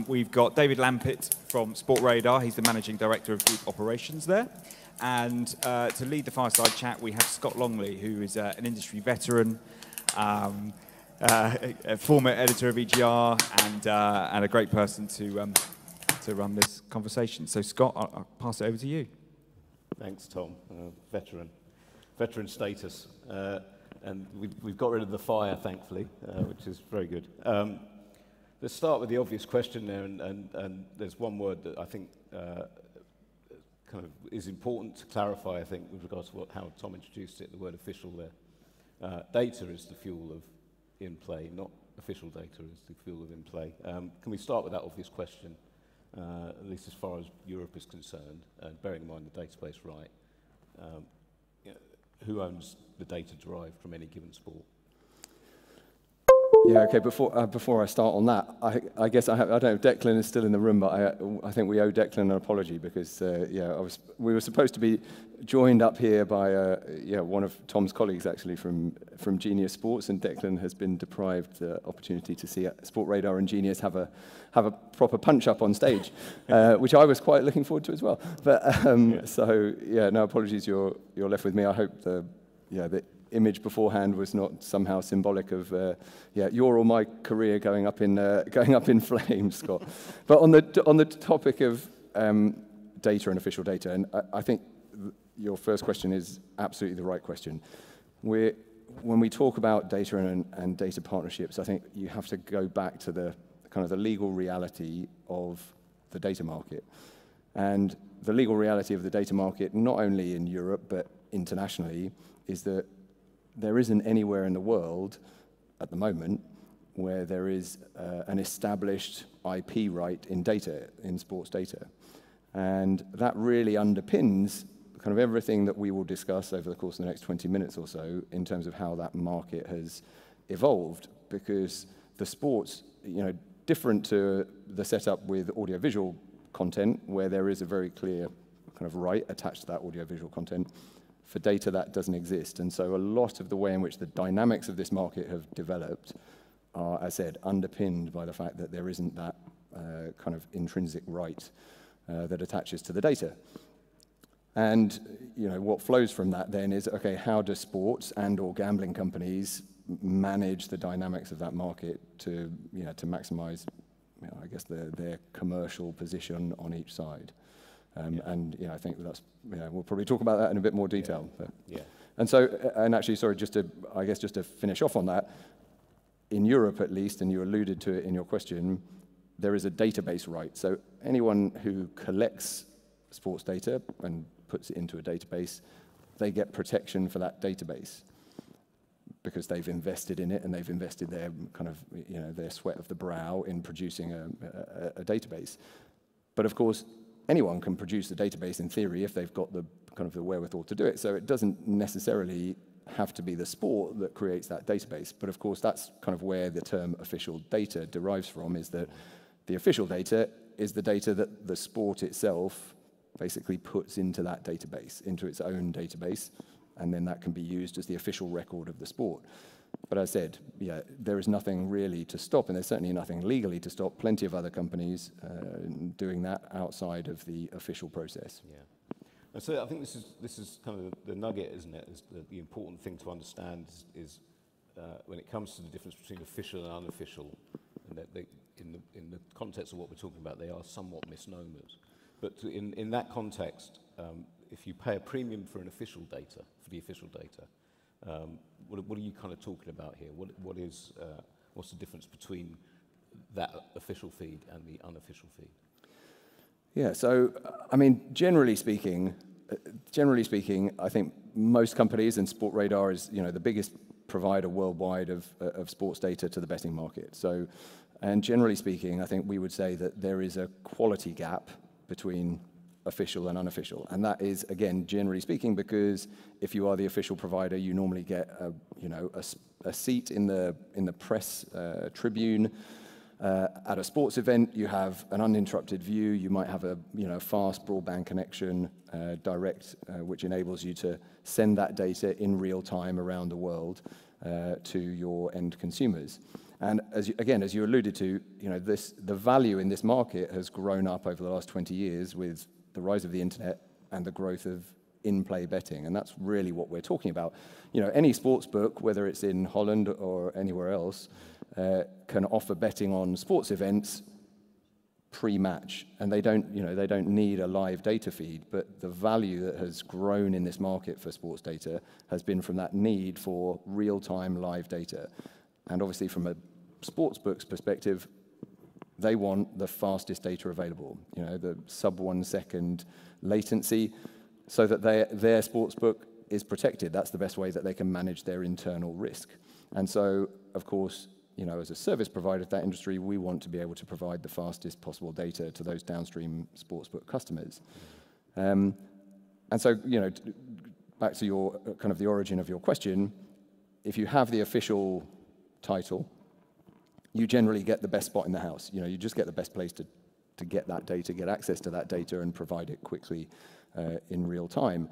We've got David Lampitt from Sportradar. He's the Managing Director of Group Operations there. And to lead the fireside chat, we have Scott Longley, who is an industry veteran, a former editor of EGR, and a great person to run this conversation. So, Scott, I'll pass it over to you. Thanks, Tom. Veteran status. And we've got rid of the fire, thankfully, which is very good. Let's start with the obvious question there, and there's one word that I think kind of is important to clarify, I think, with regards to how Tom introduced it, the word official there. Data is the fuel of in-play, not official data is the fuel of in-play. Can we start with that obvious question, at least as far as Europe is concerned, and bearing in mind the database right? Who owns the data derived from any given sport? Yeah, okay, before I start on that, I guess I don't know if Declan is still in the room, but I think we owe Declan an apology because, we were supposed to be joined up here by one of Tom's colleagues, actually, from Genius Sports, and Declan has been deprived the opportunity to see Sportradar and Genius have a proper punch-up on stage, which I was quite looking forward to as well. But, no apologies, you're left with me. I hope the image beforehand was not somehow symbolic of your or my career going up in flames, Scott. But on the topic of data and official data, and I think your first question is absolutely the right question. When we talk about data and data partnerships, I think you have to go back to the kind of the legal reality of the data market. And the legal reality of the data market, not only in Europe but internationally, is that there isn't anywhere in the world at the moment where there is an established IP right in sports data. And that really underpins kind of everything that we will discuss over the course of the next 20 minutes or so in terms of how that market has evolved, because the sports, different to the setup with audiovisual content, where there is a very clear kind of right attached to that audiovisual content. For data, that doesn't exist. And so a lot of the way in which the dynamics of this market have developed are, as I said, underpinned by the fact that there isn't that kind of intrinsic right that attaches to the data. And what flows from that then is, okay, how do sports and or gambling companies manage the dynamics of that market to maximize, I guess, their commercial position on each side? And I think that's we'll probably talk about that in a bit more detail. Yeah. And so, and actually, sorry, just to finish off on that, in Europe at least, and you alluded to it in your question, there is a database right. So anyone who collects sports data and puts it into a database, they get protection for that database because they've invested in it and they've invested their kind of their sweat of the brow in producing a database. But of course, anyone can produce a database in theory if they've got the kind of the wherewithal to do it. So it doesn't necessarily have to be the sport that creates that database. But of course, that's kind of where the term official data derives from, is that the official data is the data that the sport itself basically puts into that database, into its own database, and then that can be used as the official record of the sport. But as I said, there is nothing really to stop, and there's certainly nothing legally to stop plenty of other companies doing that outside of the official process. Yeah. And so I think this is kind of the nugget, isn't it? Is the important thing to understand is when it comes to the difference between official and unofficial, and that in the context of what we're talking about, they are somewhat misnomers. But in that context, if you pay a premium for the official data, what are you kind of talking about here? What's the difference between that official feed and the unofficial feed? Yeah, so I mean, generally speaking, I think most companies, and Sportradar is the biggest provider worldwide of sports data to the betting market. So, and generally speaking, I think we would say that there is a quality gap between official and unofficial, and that is, again, generally speaking, because if you are the official provider, you normally get a seat in the press tribune. At a sports event, you have an uninterrupted view. You might have a fast broadband connection, direct, which enables you to send that data in real time around the world to your end consumers. And as you alluded to, the value in this market has grown up over the last 20 years with the rise of the internet and the growth of in-play betting, and that's really what we're talking about. Any sports book, whether it's in Holland or anywhere else, can offer betting on sports events pre-match, and they don't need a live data feed. But the value that has grown in this market for sports data has been from that need for real-time live data, and obviously from a sportsbook's perspective, they want the fastest data available. The sub 1 second latency, so that their sportsbook is protected. That's the best way that they can manage their internal risk. And so, of course, as a service provider to that industry, we want to be able to provide the fastest possible data to those downstream sportsbook customers. And so, back to your kind of the origin of your question, if you have the official title, you generally get the best spot in the house. You just get the best place to get that data, get access to that data, and provide it quickly in real time.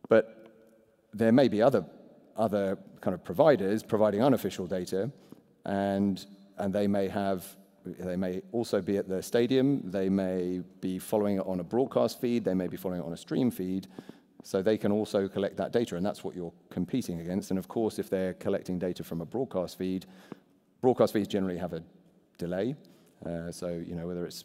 But there may be other kind of providers providing unofficial data, and they may also be at the stadium, they may be following it on a broadcast feed, they may be following it on a stream feed, so they can also collect that data, and that's what you're competing against. And of course, if they're collecting data from a broadcast feeds generally have a delay. So, whether it's,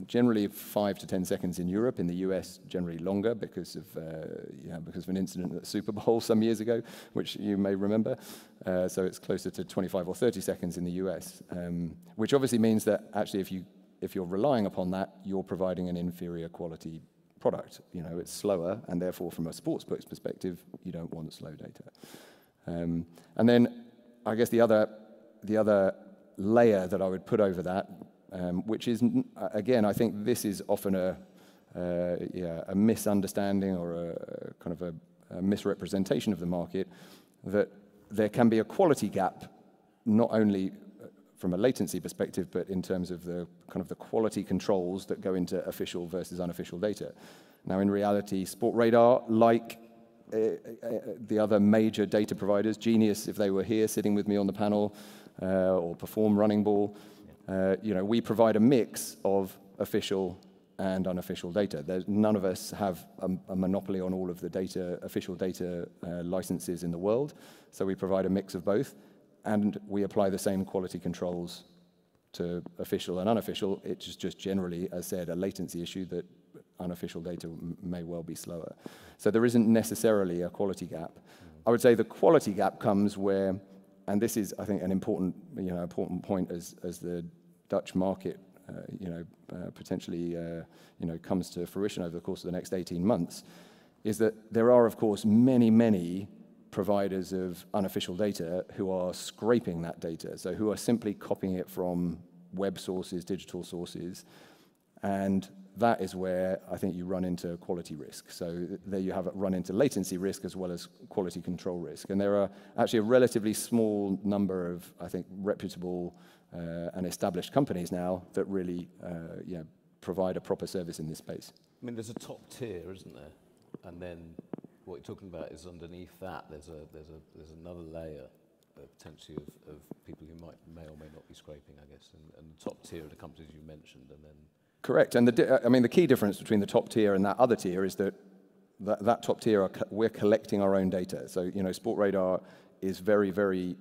generally 5 to 10 seconds in Europe, in the US generally longer because of an incident at the Super Bowl some years ago, which you may remember. So it's closer to 25 or 30 seconds in the US, which obviously means that actually if you're relying upon that, you're providing an inferior quality product. It's slower, and therefore from a sportsbook's perspective, you don't want slow data. And then I guess the other layer that I would put over that, which is, again, I think this is often a misunderstanding or a kind of a misrepresentation of the market, that there can be a quality gap, not only from a latency perspective, but in terms of the kind of the quality controls that go into official versus unofficial data. Now, in reality, Sportradar, like the other major data providers, Genius, if they were here sitting with me on the panel, or Perform Running Ball, we provide a mix of official and unofficial data. None of us have a monopoly on all of the official data licenses in the world, so we provide a mix of both, and we apply the same quality controls to official and unofficial. It's just generally, as said, a latency issue that unofficial data may well be slower. So there isn't necessarily a quality gap. I would say the quality gap comes where, and this is, I think, an important point as the Dutch market, potentially, comes to fruition over the course of the next 18 months, is that there are, of course, many providers of unofficial data who are scraping that data, so who are simply copying it from web sources, digital sources, and that is where I think you run into quality risk. So there you have run into latency risk as well as quality control risk. And there are actually a relatively small number of, I think, reputable and established companies now that really provide a proper service in this space. I mean, there's a top tier, isn't there? And then what you're talking about is underneath that, there's another layer potentially of people who may or may not be scraping, I guess. And the top tier of the companies you mentioned, and then... Correct, and the key difference between the top tier and that other tier is that top tier, we're collecting our own data. So, Sportradar is very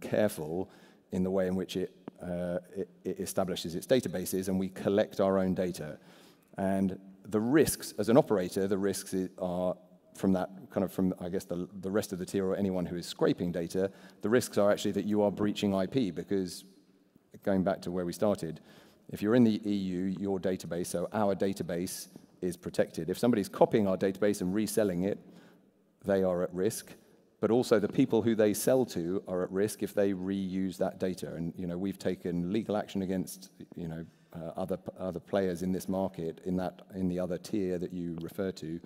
careful in the way in which it establishes its databases, and we collect our own data. And the risks, as an operator, the risks are from I guess, the rest of the tier or anyone who is scraping data, the risks are actually that you are breaching IP, because, going back to where we started, if you're in the EU, your database, so our database, is protected. If somebody's copying our database and reselling it, they are at risk. But also the people who they sell to are at risk if they reuse that data. And we've taken legal action against other players in this market, in the other tier that you refer to,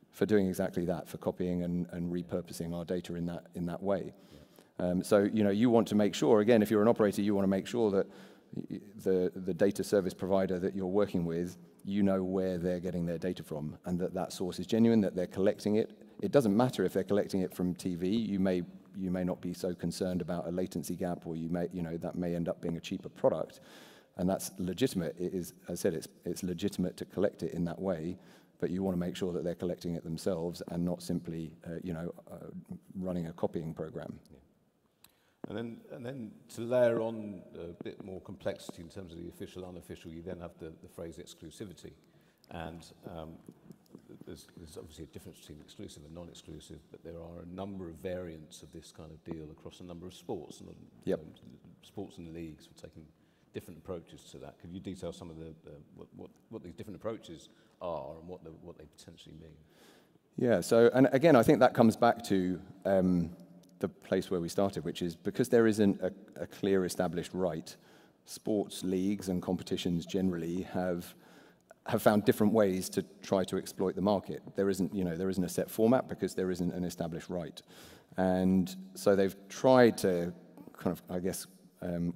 for doing exactly that, for copying and repurposing our data in that way. So you want to make sure, again, if you're an operator, you want to make sure that the data service provider that you're working with, where they're getting their data from, and that source is genuine, that they're collecting it. It doesn't matter if they're collecting it from TV. You may you may not be so concerned about a latency gap, or that may end up being a cheaper product. And that's legitimate. It is, as I said, it's legitimate to collect it in that way, but you want to make sure that they're collecting it themselves and not simply, running a copying program. Yeah. And then to layer on a bit more complexity in terms of the official, unofficial, you then have the phrase exclusivity. And there's obviously a difference between exclusive and non-exclusive, but there are a number of variants of this kind of deal across a number of sports. And Yep. Sports and leagues are taking different approaches to that. Could you detail some of what these different approaches are and what they potentially mean? Yeah, so, and again, I think that comes back to the place where we started, which is because there isn't a clear established right, sports leagues and competitions generally have found different ways to try to exploit the market. There isn't a set format because there isn't an established right. And so they've tried to kind of, I guess,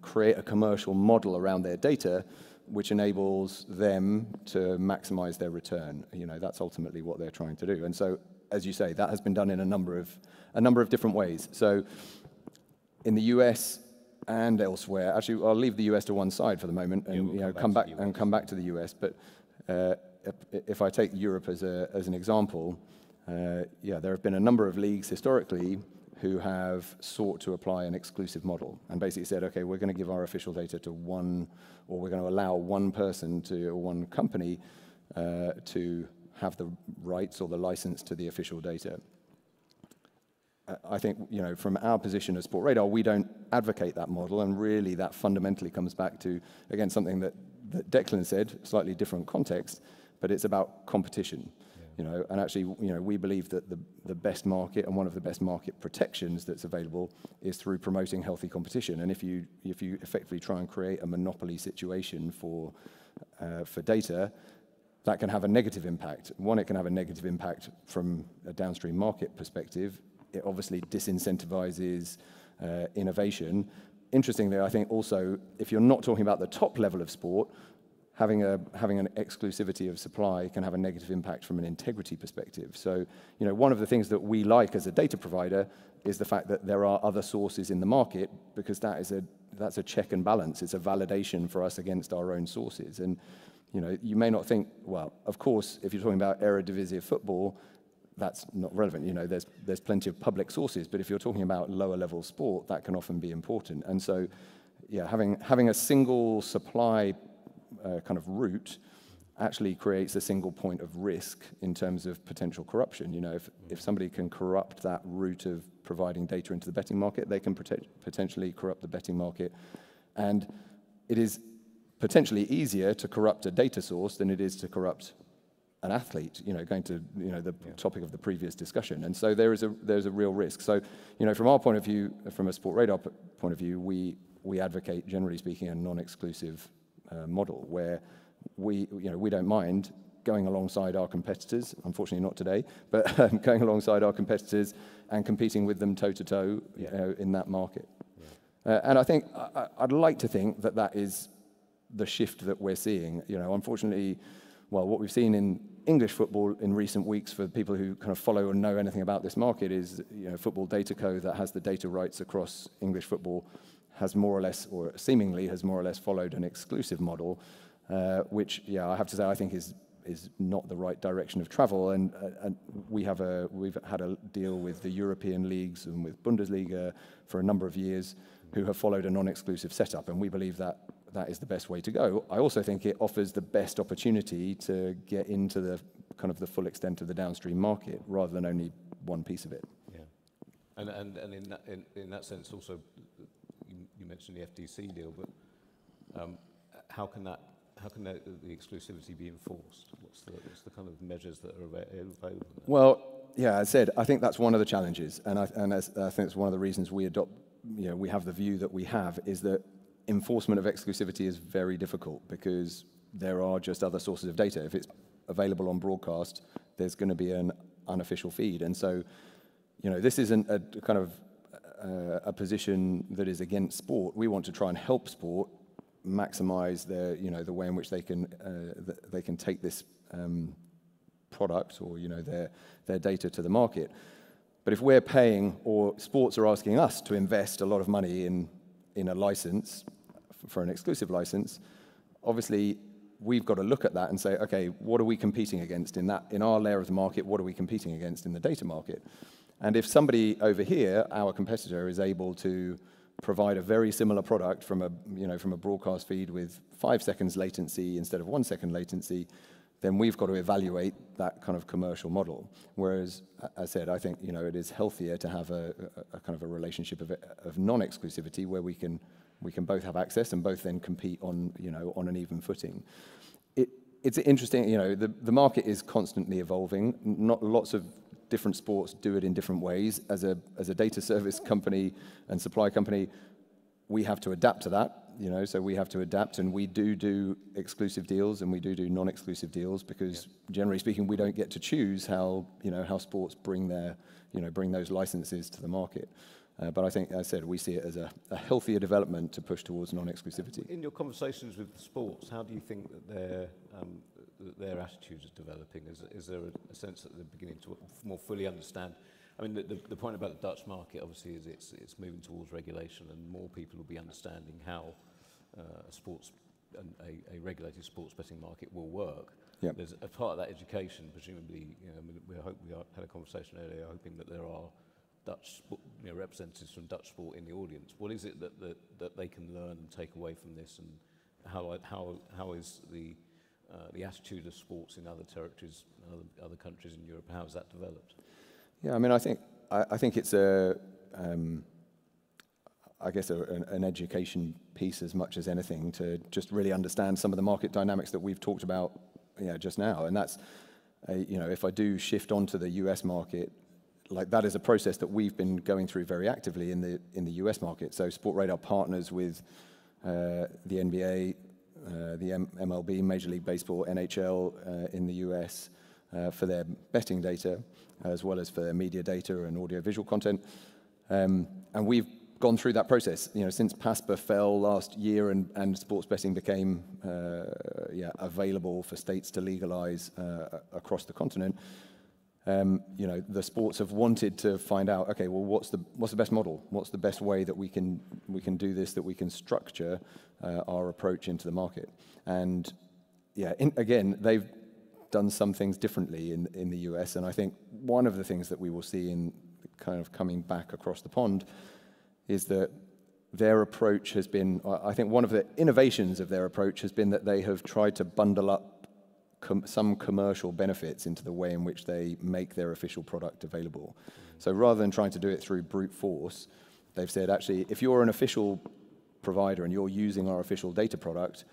create a commercial model around their data which enables them to maximize their return. That's ultimately what they're trying to do. And so, as you say, that has been done in a number of different ways. So in the US and elsewhere, actually, I'll leave the US to one side for the moment and come back to the US. But if I take Europe as an example, there have been a number of leagues historically who have sought to apply an exclusive model and basically said, okay, we're going to give our official data to one, or we're going to allow one person or one company to have the rights or the license to the official data. I think, from our position as Sportradar, we don't advocate that model, and really that fundamentally comes back to, again, something that Declan said, slightly different context, but it's about competition. And actually, we believe that the best market and one of the best market protections that's available is through promoting healthy competition. And if you effectively try and create a monopoly situation for data, that can have a negative impact. One, it can have a negative impact from a downstream market perspective. It obviously disincentivizes innovation. Interestingly, I think also, if you're not talking about the top level of sport, having an exclusivity of supply can have a negative impact from an integrity perspective. So, one of the things that we like as a data provider is the fact that there are other sources in the market, because that's a check and balance. It's a validation for us against our own sources. And, you may not think, well, of course, if you're talking about Eredivisie football, that's not relevant. There's plenty of public sources, but if you're talking about lower level sport, that can often be important. And so, having a single supply kind of route actually creates a single point of risk in terms of potential corruption. If somebody can corrupt that route of providing data into the betting market, they can potentially corrupt the betting market. And it is potentially easier to corrupt a data source than it is to corrupt an athlete, going to the topic of the previous discussion. And so there's a real risk. So, from our point of view, from a Sportradar point of view, we advocate, generally speaking, a non-exclusive model where we don't mind going alongside our competitors, unfortunately not today, but going alongside our competitors and competing with them toe-to-toe in that market. And I think, I'd like to think that is the shift that we're seeing. Unfortunately, well, what we've seen in English football in recent weeks, for people who kind of follow and know anything about this market, is Football Data Co. that has the data rights across English football has more or less, or seemingly has more or less followed an exclusive model, which, I have to say, I think is not the right direction of travel. And we've had a deal with the European leagues and with Bundesliga for a number of years, who have followed a non-exclusive setup, and we believe that is the best way to go. I also think it offers the best opportunity to get into the kind of the full extent of the downstream market, rather than only one piece of it. Yeah, and in that sense, also, you mentioned the FTC deal, but how can the exclusivity be enforced? What's the kind of measures that are available? Well, I said, I think that's one of the challenges, and I think it's one of the reasons we have the view that we have, is that enforcement of exclusivity is very difficult, because there are just other sources of data. If it's available on broadcast, there's going to be an unofficial feed, and so this isn't a kind of a position that is against sport. We want to try and help sport maximize the way in which they can take this product or their data to the market. But if we're paying, or sports are asking us to invest a lot of money in a license, for an exclusive license, obviously we've got to look at that and say, okay, what are we competing against in our layer of the market? What are we competing against in the data market? And if somebody over here, our competitor, is able to provide a very similar product from a broadcast feed with 5 seconds latency instead of 1 second latency, then we've got to evaluate that kind of commercial model. Whereas, as I said, I think it is healthier to have a kind of a relationship of non-exclusivity where we can both have access and both then compete on an even footing. It's interesting. The market is constantly evolving. Not lots of different sports do it in different ways. As a data service company and supply company, we have to adapt to that. So we have to adapt, and we do exclusive deals and we do non-exclusive deals because, generally speaking, we don't get to choose how sports bring those licenses to the market. But I think, as I said, we see it as a healthier development to push towards non-exclusivity. In your conversations with the sports, how do you think that their attitudes are developing? Is there a sense that they're beginning to more fully understand? I mean, the point about the Dutch market, obviously, is it's moving towards regulation, and more people will be understanding how a regulated sports betting market will work. Yep. There's a part of that education, presumably. We had a conversation earlier, hoping that there are Dutch representatives from Dutch sport in the audience. What is it that they can learn and take away from this, and how is the attitude of sports in other territories, other countries in Europe? How has that developed? Yeah, I mean, I think it's an education piece as much as anything to just really understand some of the market dynamics that we've talked about just now. And that's, if I do shift onto the US market, like that is a process that we've been going through very actively in the US market. So Sportradar partners with the NBA, the MLB, Major League Baseball, NHL in the US for their betting data, as well as for their media data and audiovisual content. And we've gone through that process. Since PASPA fell last year and sports betting became available for states to legalize across the continent. The sports have wanted to find out, okay, well, what's the best model? What's the best way that we can do this, that we can structure our approach into the market? And again, they've done some things differently in the US, and I think one of the things that we will see in kind of coming back across the pond is that their approach has been, I think one of the innovations of their approach has been that they have tried to bundle up some commercial benefits into the way in which they make their official product available. So rather than trying to do it through brute force, they've said, actually, if you're an official provider and you're using our official data product,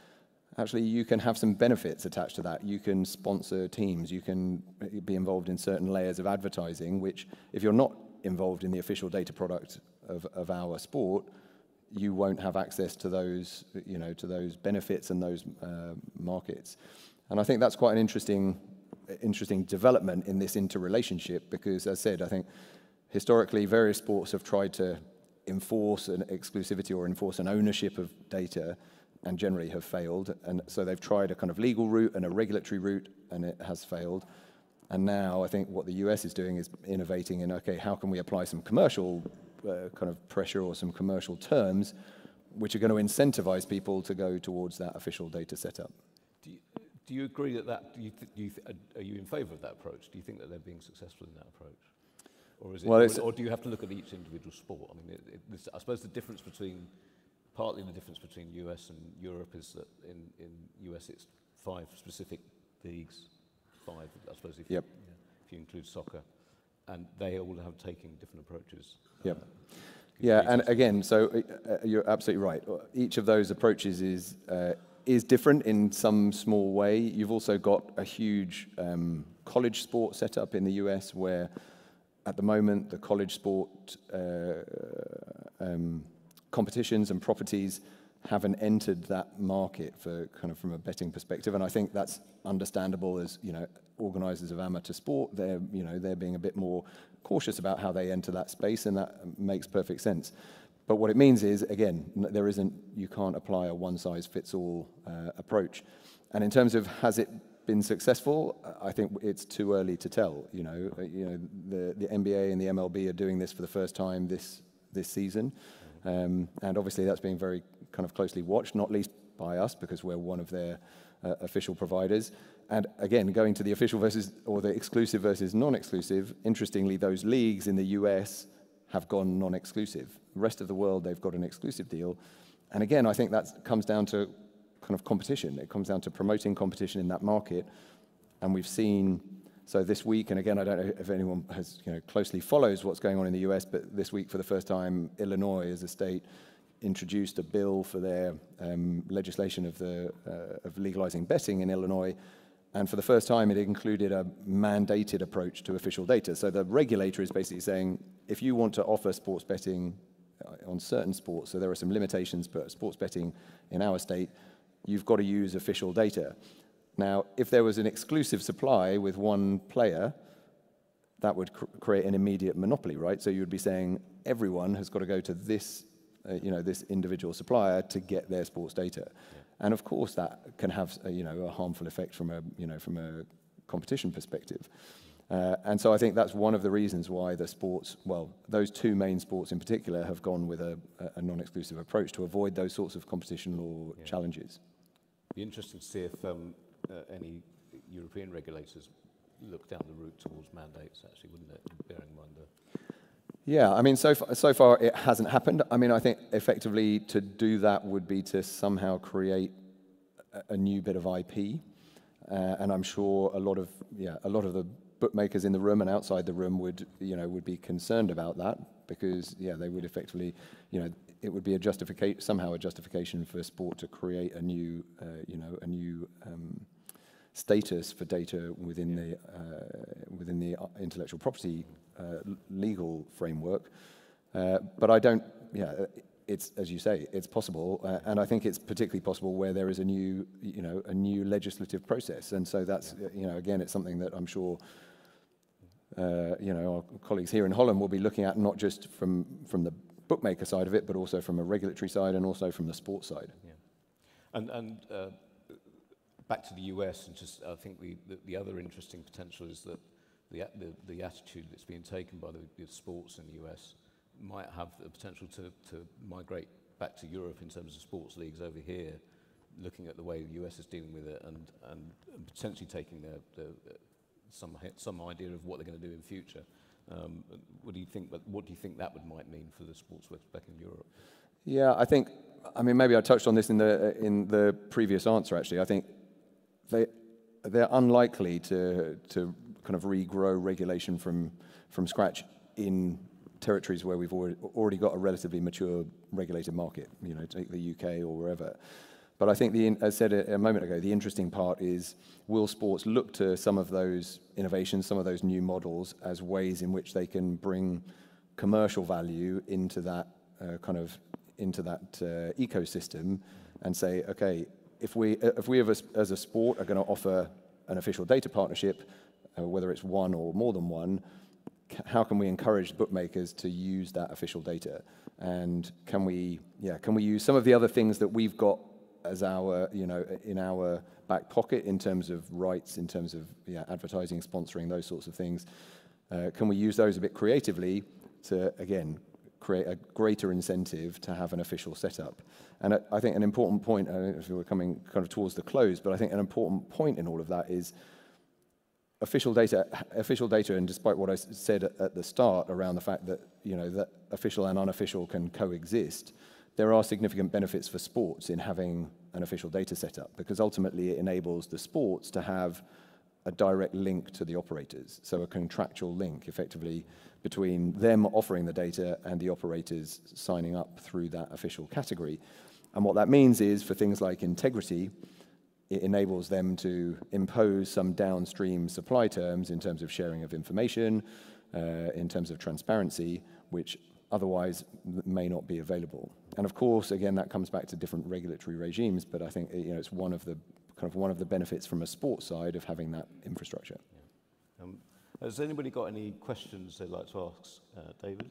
actually you can have some benefits attached to that. You can sponsor teams, you can be involved in certain layers of advertising, which if you're not involved in the official data product of our sport, you won't have access to those, to those benefits and those markets. And I think that's quite an interesting development in this interrelationship because, as I said, I think historically various sports have tried to enforce an exclusivity or enforce an ownership of data and generally have failed. And so they've tried a kind of legal route and a regulatory route, and it has failed. And now I think what the US is doing is innovating in, okay, how can we apply some commercial kind of pressure or some commercial terms which are going to incentivize people to go towards that official data setup. Do you agree are you in favour of that approach? Do you think that they're being successful in that approach? Or is it, or do you have to look at each individual sport? I mean, I suppose partly the difference between US and Europe is that in US it's 5 specific leagues, 5, I suppose, if you include soccer, and they all have taken different approaches. Yep. Yeah, and again, so you're absolutely right. Each of those approaches is different in some small way. You've also got a huge college sport set up in the US where at the moment the college sport competitions and properties haven't entered that market for kind of from a betting perspective, and I think that's understandable. As organisers of amateur sport, they're being a bit more cautious about how they enter that space, and that makes perfect sense. But what it means is, again, you can't apply a one-size-fits-all approach. And in terms of has it been successful. I think it's too early to tell. The NBA and the MLB are doing this for the first time this season, and obviously that's being very kind of closely watched, not least by us because we're one of their official providers. And again, going to the official versus or the exclusive versus non-exclusive. Interestingly, those leagues in the US have gone non-exclusive. The rest of the world, they've got an exclusive deal. And again, I think that comes down to kind of competition. It comes down to promoting competition in that market. And we've seen, so this week, and again, I don't know if anyone has closely follows what's going on in the US, but this week, for the first time, Illinois as a state introduced a bill for their legislation of legalizing betting in Illinois. And for the first time, it included a mandated approach to official data. So the regulator is basically saying, if you want to offer sports betting on certain sports, so there are some limitations, but sports betting in our state, you've got to use official data. Now, if there was an exclusive supply with one player, that would create an immediate monopoly, right? So you would be saying everyone has got to go to this, this individual supplier to get their sports data. Yeah. And of course, that can have a harmful effect from a competition perspective. And so I think that's one of the reasons why those two main sports in particular have gone with a non-exclusive approach to avoid those sorts of competition law challenges. It'd be interesting to see if any European regulators look down the route towards mandates, actually, wouldn't it? Bearing in mind Yeah, I mean, so far it hasn't happened. I mean, I think effectively to do that would be to somehow create a new bit of IP, and I'm sure a lot of the bookmakers in the room and outside the room would be concerned about that, because they would effectively, it would be somehow a justification for sport to create a new status for data within the intellectual property legal framework. But I don't. It's, as you say, it's possible, and I think it's particularly possible where there is a new legislative process, and so that's again, it's something that I'm sure our colleagues here in Holland will be looking at, not just from the bookmaker side of it, but also from a regulatory side and also from the sports side. Yeah, and back to the US, and just I think the other interesting potential is that the attitude that's being taken by the sports in the US might have the potential to migrate back to Europe in terms of sports leagues over here, looking at the way the US is dealing with it, and potentially taking some idea of what they're going to do in future. What do you think that might mean for the sports back in Europe? Yeah, I mean, maybe I touched on this in the previous answer. Actually, I think they're unlikely to kind of regrow regulation from scratch in territories where we've already got a relatively mature regulated market. Take the UK or wherever. But I think, as I said a moment ago, the interesting part is, will sports look to some of those innovations, some of those new models, as ways in which they can bring commercial value into that ecosystem, and say, okay, if we as a sport are going to offer an official data partnership, whether it's one or more than one, how can we encourage bookmakers to use that official data? And can we use some of the other things that we've got as our, in our back pocket in terms of rights, in terms of advertising, sponsoring, those sorts of things? Can we use those a bit creatively to, again, create a greater incentive to have an official setup? And I think an important point, I don't know if we're coming kind of towards the close, but I think an important point in all of that is official data, and despite what I said at the start around the fact that, that official and unofficial can coexist, there are significant benefits for sports in having an official data setup, because ultimately it enables the sports to have a direct link to the operators, so a contractual link effectively between them offering the data and the operators signing up through that official category. And what that means is, for things like integrity, it enables them to impose some downstream supply terms in terms of sharing of information, in terms of transparency, which otherwise may not be available. And of course, again, that comes back to different regulatory regimes, but I think it's one of the benefits from a sports side of having that infrastructure. Yeah. Has anybody got any questions they'd like to ask David?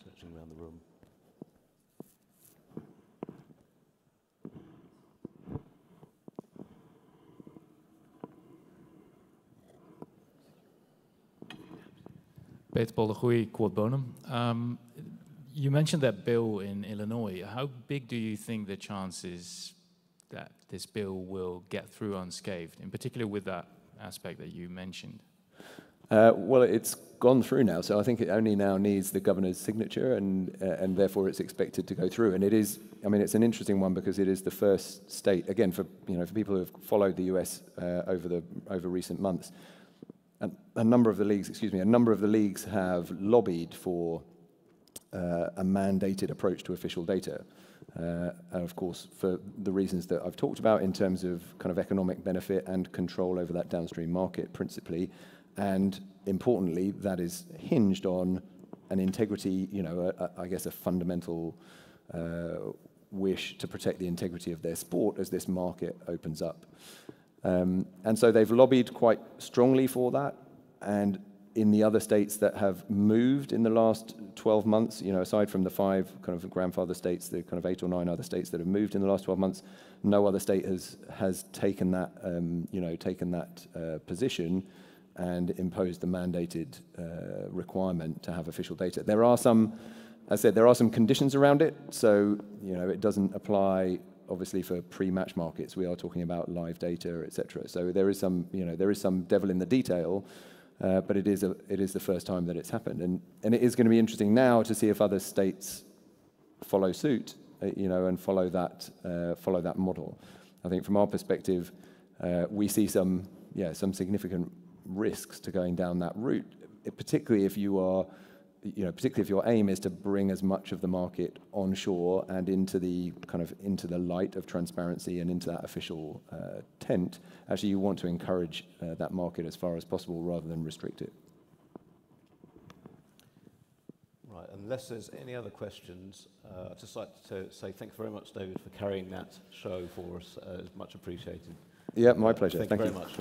Searching around the room. Peter Poldergoei, Quad Bonum. You mentioned that bill in Illinois. How big do you think the chances that this bill will get through unscathed, in particular with that aspect that you mentioned? Well, it's gone through now, so I think it only now needs the governor's signature, and therefore it's expected to go through. And it is, I mean, it's an interesting one because it is the first state, again, for people who have followed the US over recent months. A number of the leagues have lobbied for a mandated approach to official data. And of course, for the reasons that I've talked about in terms of kind of economic benefit and control over that downstream market principally. And importantly, that is hinged on an integrity, I guess a fundamental wish to protect the integrity of their sport as this market opens up. And so they've lobbied quite strongly for that. And in the other states that have moved in the last 12 months, aside from the 5 kind of grandfather states, the kind of 8 or 9 other states that have moved in the last 12 months, no other state has taken that, position and imposed the mandated requirement to have official data. There are some, as I said, there are some conditions around it. So, it doesn't apply obviously for pre-match markets. We are talking about live data, etc. So there is some devil in the detail. But it is the first time that it's happened, and it is going to be interesting now to see if other states follow suit, and follow that model. I think from our perspective, we see some significant risks to going down that route, particularly if your aim is to bring as much of the market onshore and into the light of transparency and into that official tent. Actually, you want to encourage that market as far as possible rather than restrict it. Right, unless there's any other questions, I'd just like to say thank you very much, David, for carrying that show for us. It's much appreciated. Yeah, my pleasure. Thank you very much.